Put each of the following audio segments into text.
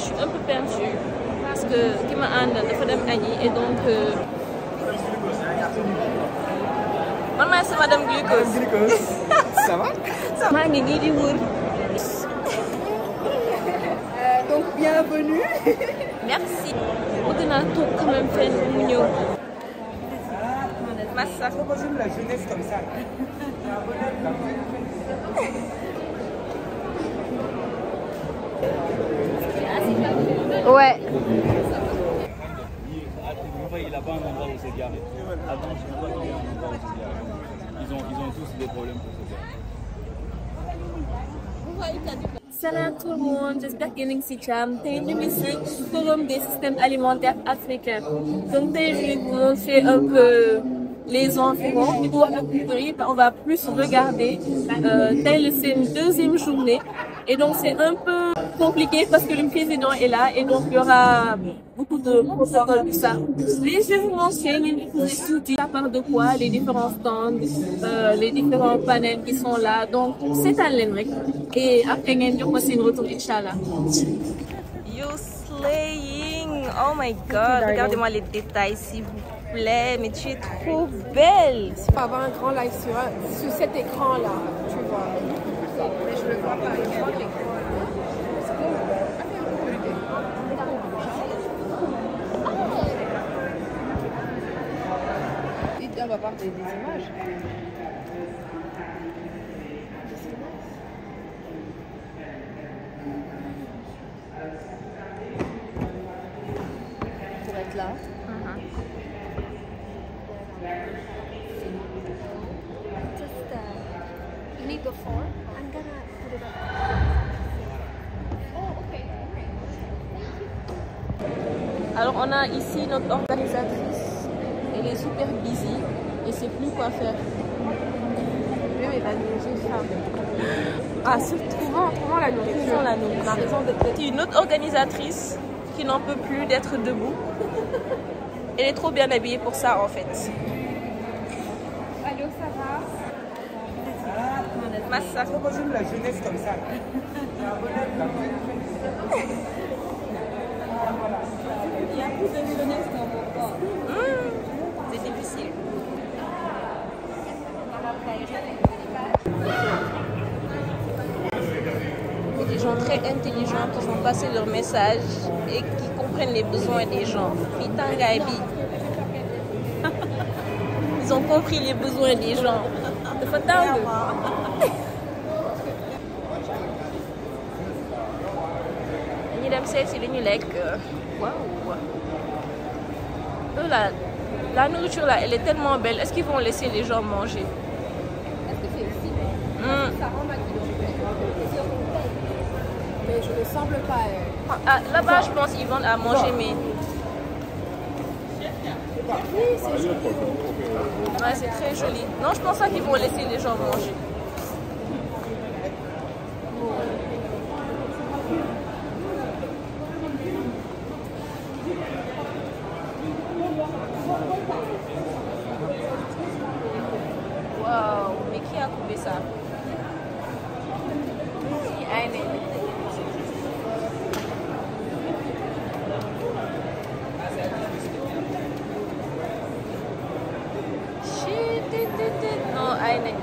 je suis un peu perdue parce que qui m'a andi dafa dem añi et donc man maay sa madame Glucose. Ça va? maa ngi nii di wër. Donc bienvenue. Merci. bëgg naa toog quand même fenn mu ñëw. Massa. J'aime la jeunesse comme ça. Ouais. Il n'a pas un endroit où se garer. Avant, je ne vois pas qu'il y a un endroit où se garer. Ils ont tous des problèmes pour se garer. Salam tout le monde, j'espère que vous êtes bien. Tey ñu ngi ci forum des systèmes alimentaires africains. Donc tey je vais vous montrer un peu les environs. On va plus regarder. Tey c'est une deuxième journée et donc c'est un peu compliqué parce que le président est là et donc il y aura beaucoup de protocoles tout ça. Mais je vais vous montrer ça parle de quoi, les différents stands, les différents panels qui sont là. Donc c'est à l'enrec et après ngeen jox ma seen retour inchallah. You slaying! Oh my God! Regardez-moi les détails s'il vous plaît. Mais tu es trop belle. On va avoir un grand live sur cet écran là, tu vois. Mais je le vois pas. On va voir des images. Pour être là. Just you need the form. I'm gonna put it up. Oh, okay. Alors on a ici notre organisatrice. Elle est super busy et sait plus quoi faire. Oui, mais la nourriture, ah, trouvons la nourriture. La nourriture. C'est une autre organisatrice qui n'en peut plus d'être debout. Elle est trop bien habillée pour ça en fait. Allô, ça va? Massa. J'aime la jeunesse comme ça. Il y a plus de jeunesse dans mon corps. C'est difficile. Des gens très intelligents qui font passer leur message et qui comprennent les besoins des gens. Ils ont compris les besoins des gens. La nourriture là, elle est tellement belle. Est-ce qu'ils vont laisser les gens manger? Est-ce que c'est ici? Ça rend ma mais je ne semble pas. Là-bas, je pense qu'ils vendent à manger, mais. Oui, c'est joli. Ouais, c'est très joli. Non, je pense pas qu'ils vont laisser les gens manger. Waouh, mais qui a coupé ça? No, aynen.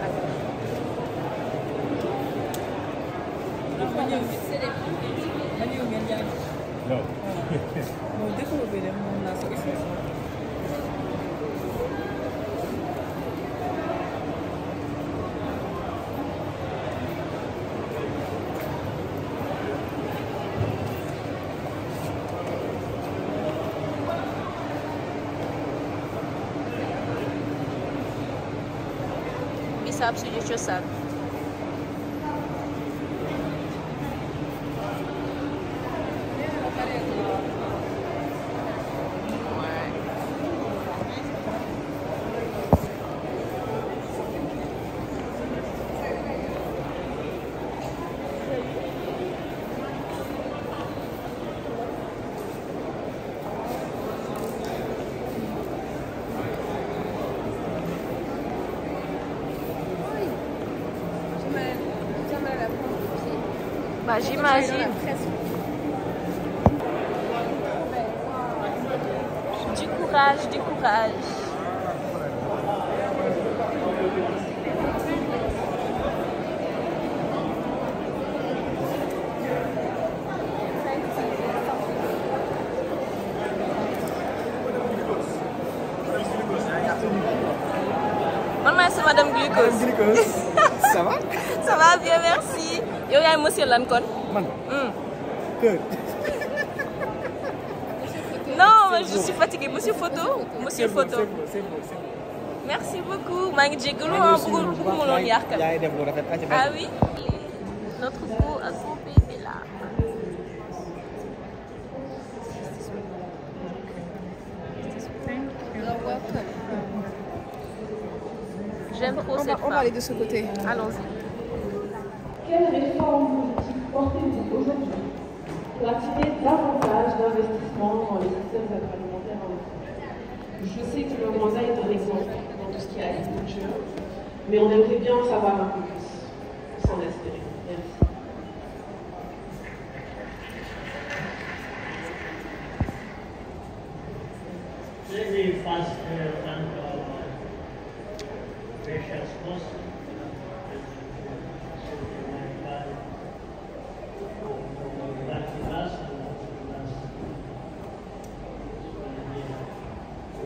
Bisa sudah cosaan. Bah, j'imagine. courage, du courage. C'est Madame Glucose. Ça va? Ça va bien, merci. Yo, y'a monsieur Lancon. Que? Non, je suis fatiguée. Monsieur Photo. Monsieur Photo. C'est beau. Merci beaucoup. Ah oui? Notre peau a son bébé là. J'aime trop cette femme. On va aller de ce côté. Allons-y. Quelle réforme politique portez-vous aujourd'hui pour attirer davantage d'investissements dans les systèmes agroalimentaires en France? Je sais que le Rwanda est un exemple dans tout ce qui est agriculture, mais on aimerait bien en savoir un peu plus, s'en inspirer. Merci. Let me first thank our gracious host,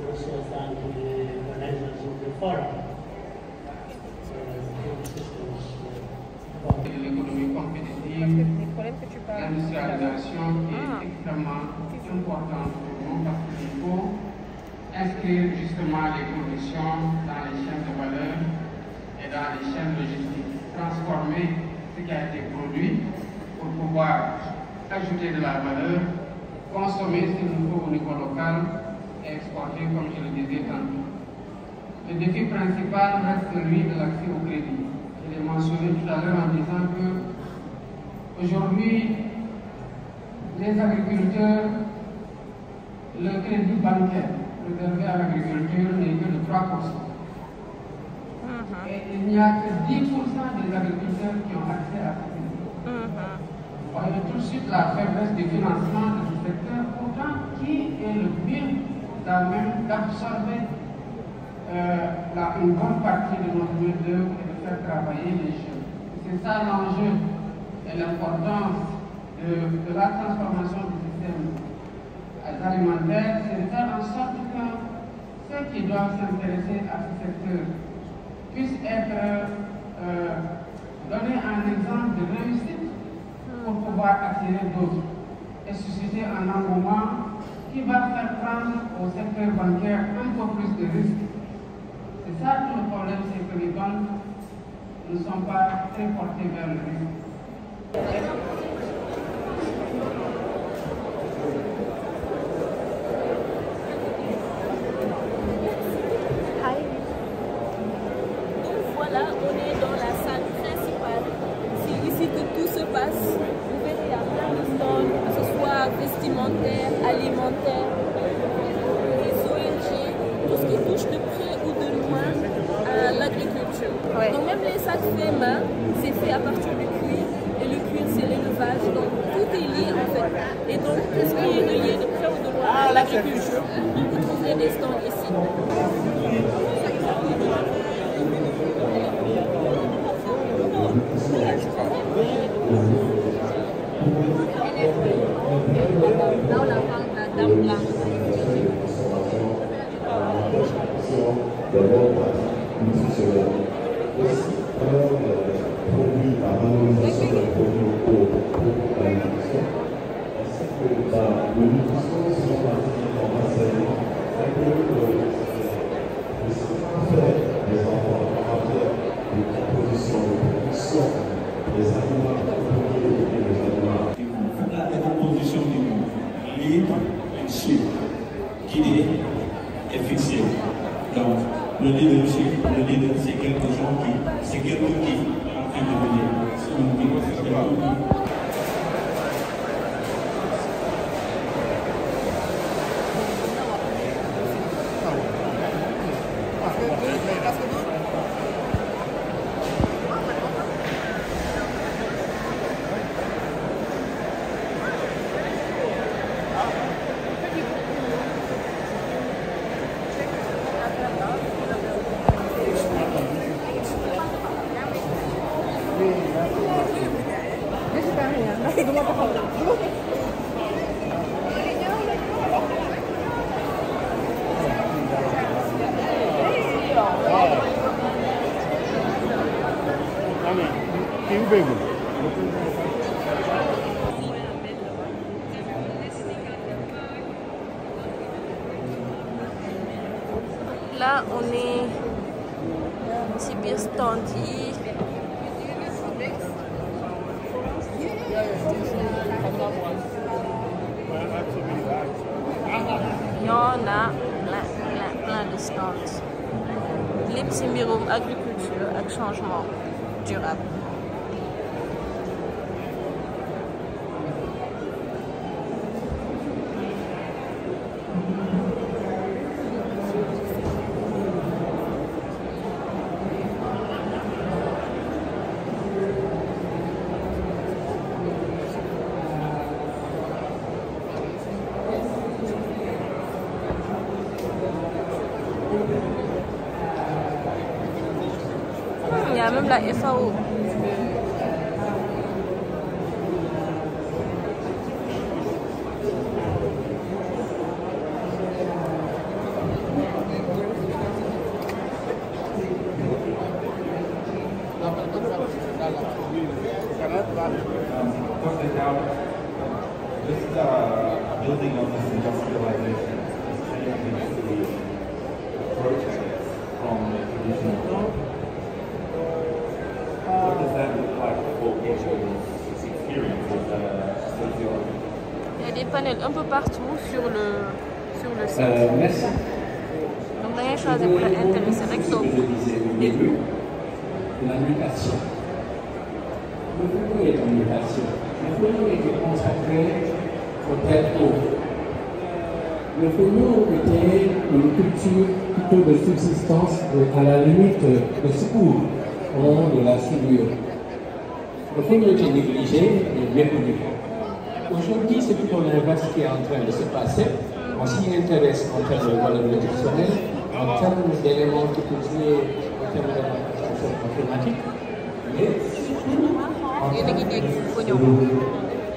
also thank the organizers of the forum de l'économie compétitive, l'industrialisation est extrêmement importante pour nous parce qu'il faut inscrire justement les conditions dans les chaînes de valeur et dans les chaînes logistiques, transformer ce qui a été produit pour pouvoir ajouter de la valeur, consommer ce qu'il nous faut au niveau local et exporter, comme je le disais tantôt. Le défi principal reste celui de l'accès au crédit. Je l'ai mentionné tout à l'heure en disant que aujourd'hui, les agriculteurs, le crédit bancaire réservé à l'agriculture n'est que de 3%. Et il n'y a que 10% des agriculteurs qui ont accès à ce crédit. Vous voyez tout de suite la faiblesse du financement de ce secteur, pourtant qui est le but d'absorber une bonne partie de notre main-d'œuvre et de faire travailler les jeunes. C'est ça l'enjeu et l'importance de la transformation du système alimentaire, c'est de faire en sorte que ceux qui doivent s'intéresser à ce secteur puissent être donnés un exemple de réussite pour pouvoir attirer d'autres et susciter un engouement qui va faire prendre au secteur bancaire un peu plus de risques. C'est ça tout le problème, c'est que les banques ne sont pas très portées vers le risque. Voilà, on est dans la salle principale. C'est ici que tout se passe. Vous verrez, il y a plein de stands, que ce soit vestimentaire, alimentaire, les ONG, tout ce qui touche de près ou de loin à l'agriculture. Ouais. Donc même les sacs faits main, c'est fait à partir du cuir. Et le cuir, c'est l'élevage. Donc tout est lié en fait. Et donc tout ce qui est lié de près ou de loin à l'agriculture, vous trouverez des stands ici. Là, on la parle de la dame blanche. Libre, sûr, guidé et fixé. Donc, le leadership, c'est quelque chose qui, c'est quelqu'un qui est en train de venir. C'est un guide, c'est quelqu'un qui. là on est ci biir stand yi y en a plein de stands lépp ci mbirum agriculture ak changement durable. Il y a même la FAO. This is building of this industrialization approach from the traditional. What does that look like for people's experience with sociology? Il y a des panels un peu partout sur le site. Merci. Donc da ngay choisir bu la intéressé rek toog. Je disais au début, la mutation. Le football est en mutation. Le football était consacré au terreau. Le football était une culture plutôt de subsistance, à la limite de secours au moment de la soudure. Le football était négligé et méconnu. Aujourd'hui, c'est plutôt l'inverse qui est en train de se passer. On s'y intéresse en termes de valeur nutritionnelle, en termes d'éléments qui peuvent jouer en termes de mathématiques, mais surtout en termes de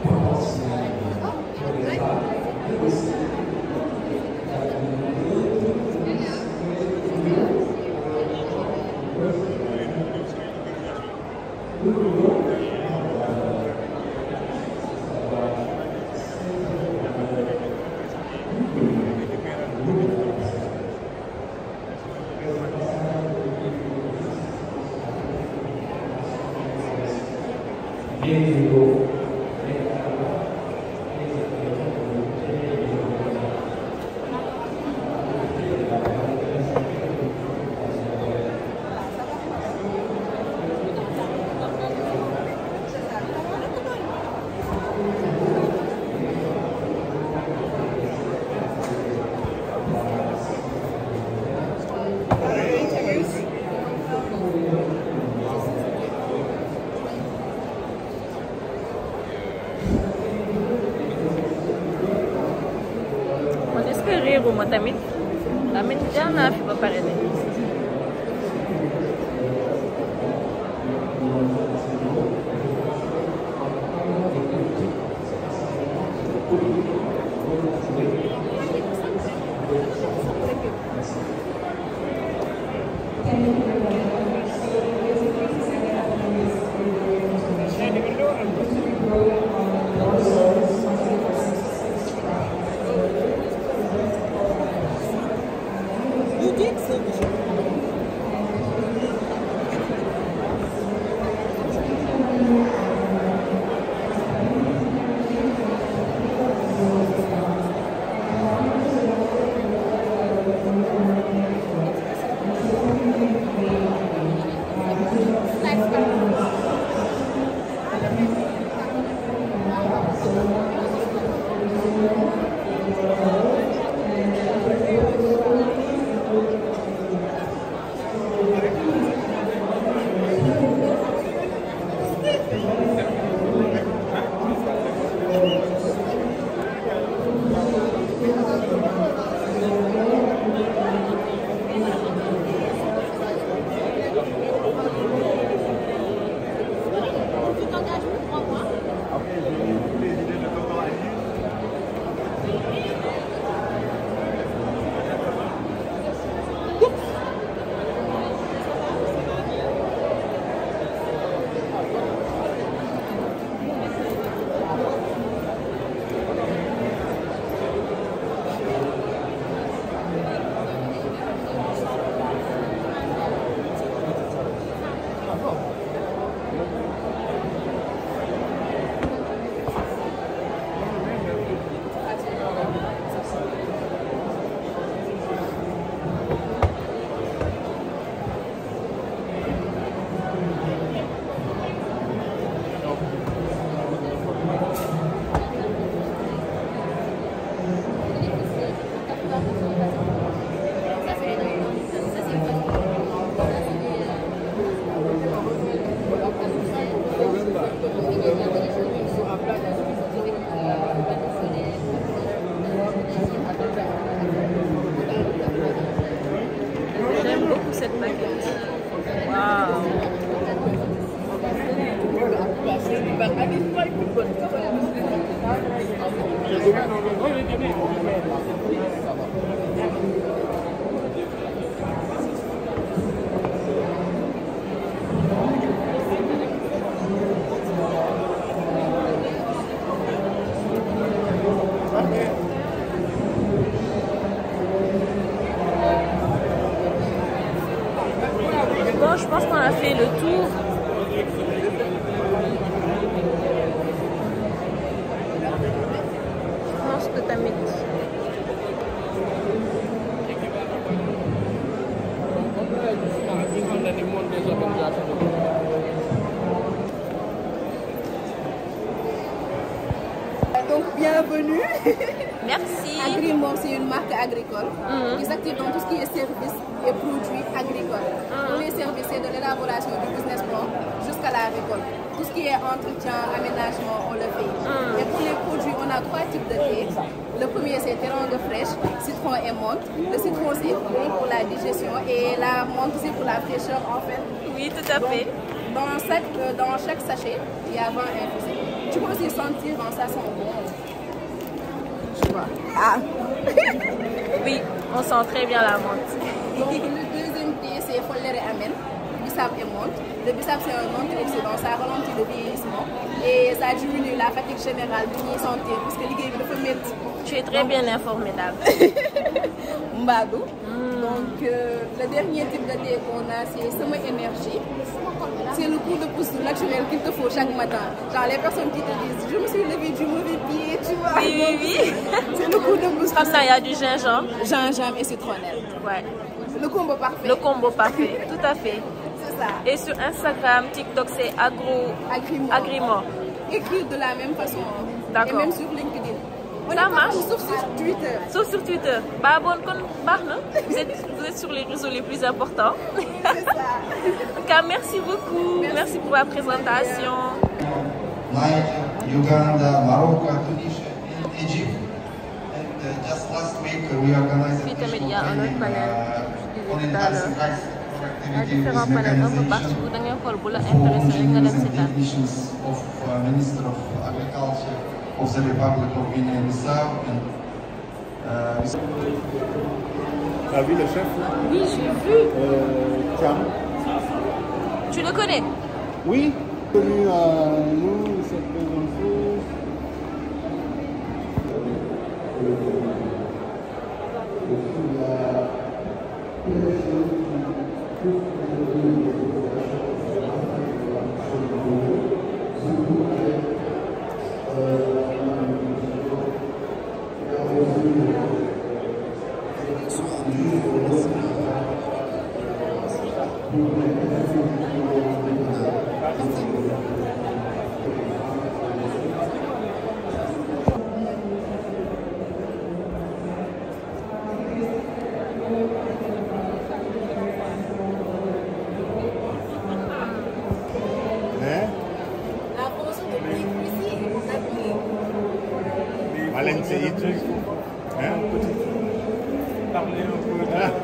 potentiel pour les femmes et aussi réeruma tamit jaar naa fi ba pare de. Bon, je pense qu'on a fait le tour. Je pense que t'as mis. Donc, bienvenue. Merci. Agrimont, c'est une marque agricole qui s'active dans tout ce qui est services et produits agricoles. Pour les services, c'est de l'élaboration du business plan jusqu'à la récolte. Tout ce qui est entretien, aménagement, on le fait. Et pour les produits, on a 3 types de thé. Le premier, c'est teranga fraîche, citron et menthe. Le citron, c'est bon pour la digestion et la menthe, c'est pour la fraîcheur, en fait. Oui, tout à fait. Dans chaque sachet, il y a 20 infusés. Tu peux aussi sentir quand ça sent bon. Tu vois. Ah. Oui, on sent très bien la menthe. Donc le deuxième thé, c'est Follere Amen, bissap et menthe. Le bissap, c'est un antioxydant, ça ralentit le vieillissement et ça diminue la fatigue générale de la santé parce que l'idée de mettre. Tu es très bien informée, dame. Mbadou. Donc le dernier type de thé qu'on a, c'est Summer Energy. C'est le coup de pouce naturel qu'il te faut chaque matin. Genre les personnes qui te disent je me suis levée du mauvais pied, tu vois. Oui, oui, oui. C'est le coup de pouce. Comme ça, il y a du gingembre. Gingembre et citronnelle. Ouais. Le combo parfait. Le combo parfait, tout à fait. C'est ça. Et sur Instagram, TikTok, c'est Agrimont. Écrit de la même façon. D'accord. Et même sur LinkedIn. Ça marche. Sauf sur Twitter. Sauf sur Twitter. Bah bon, vous êtes sur les réseaux les plus importants. C'est ça. En tout cas, merci beaucoup. Merci pour la présentation. Nigeria, Uganda, Morocco, Tunisia, and Egypt. And just last week we organized a différents panels un peu partout da ngay xool bu la intéressé rek nga dem seetaan. of Minister of Agriculture of the Republic of Guinea-Bissau. T'as vu le chef? Oui, j'ai vu. Tiens. Tu le connais? Oui, connu nous, cette maison fou.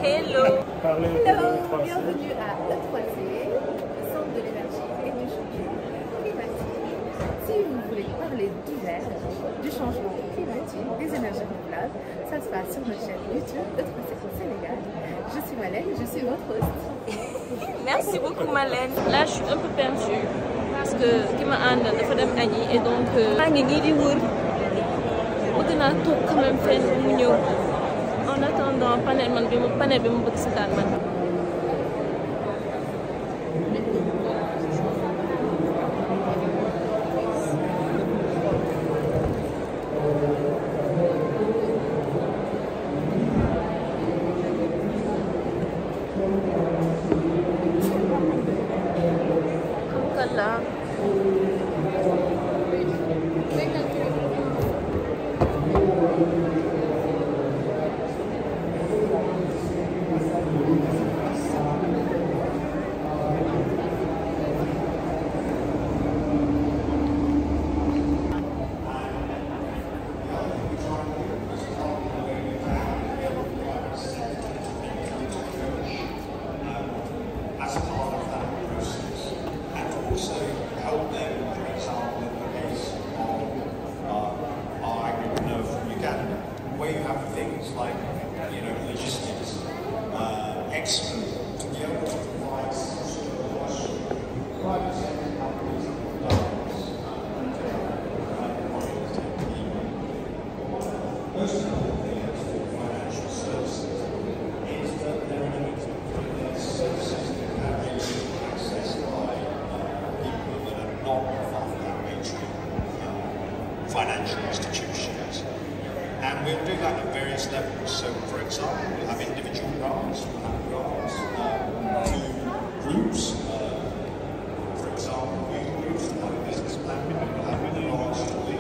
Hello. Bienvenue à E3C, le centre de l'énergie et du changement climatique. Si vous voulez parler d'hiver, du changement climatique, des énergies renouvelables, ça se passe sur notre chaîne YouTube E3C au Sénégal. Je suis Malène, je suis votre host. Merci beaucoup Malène. Là je suis un peu perdue parce que qui m'a àndal dafa dem añi et donc maa ngi nii di wër bëgg naa toog quand même fenn mu ñëw en attendant panel bi mu bëgg seetaan man. where you have things like, you know, logistics, expert, to be able to provide private sector companies most important thing for financial services is that there are services that have been accessed by people that are not part of that mainstream financial institutions. And we'll do that at various levels. So, for example, we'll have individual grants, we'll have grants to groups. For example, groups that have a business plan, we'll have grants to the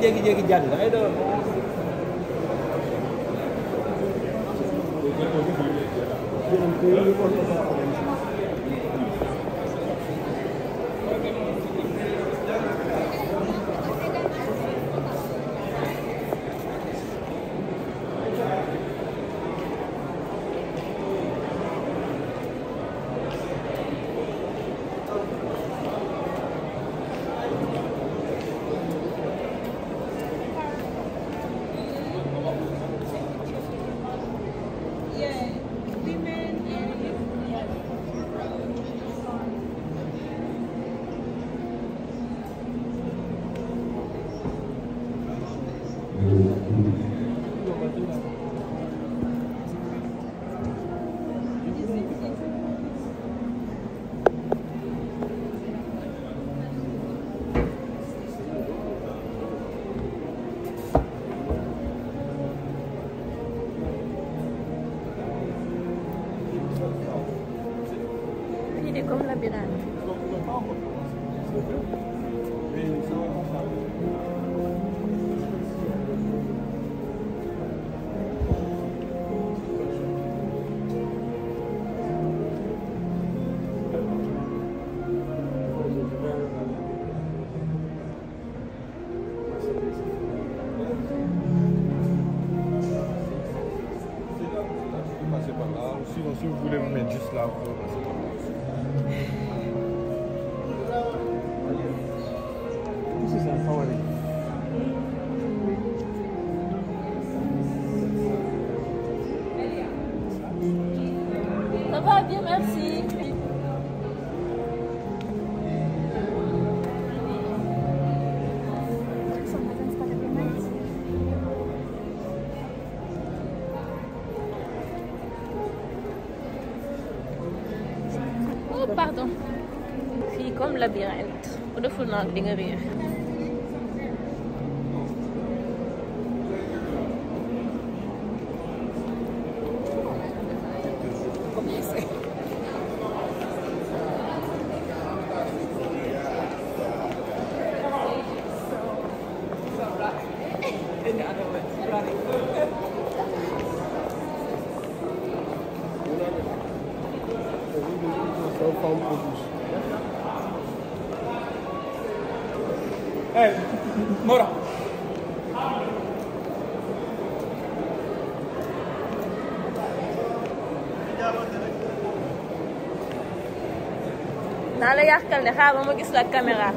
jékki-jékki jàdd da ngay doon comme labyrinthe. Si vous voulez vous mettre juste là, vous pouvez passer par là. C'est ça, ça va aller. Ça va bien, merci. Oh, pardon. Fii comme labyrinthe. Bu deful nag di nga réer. Hey, Mora. Naa la yàqal ne xaaral ma gis la caméra.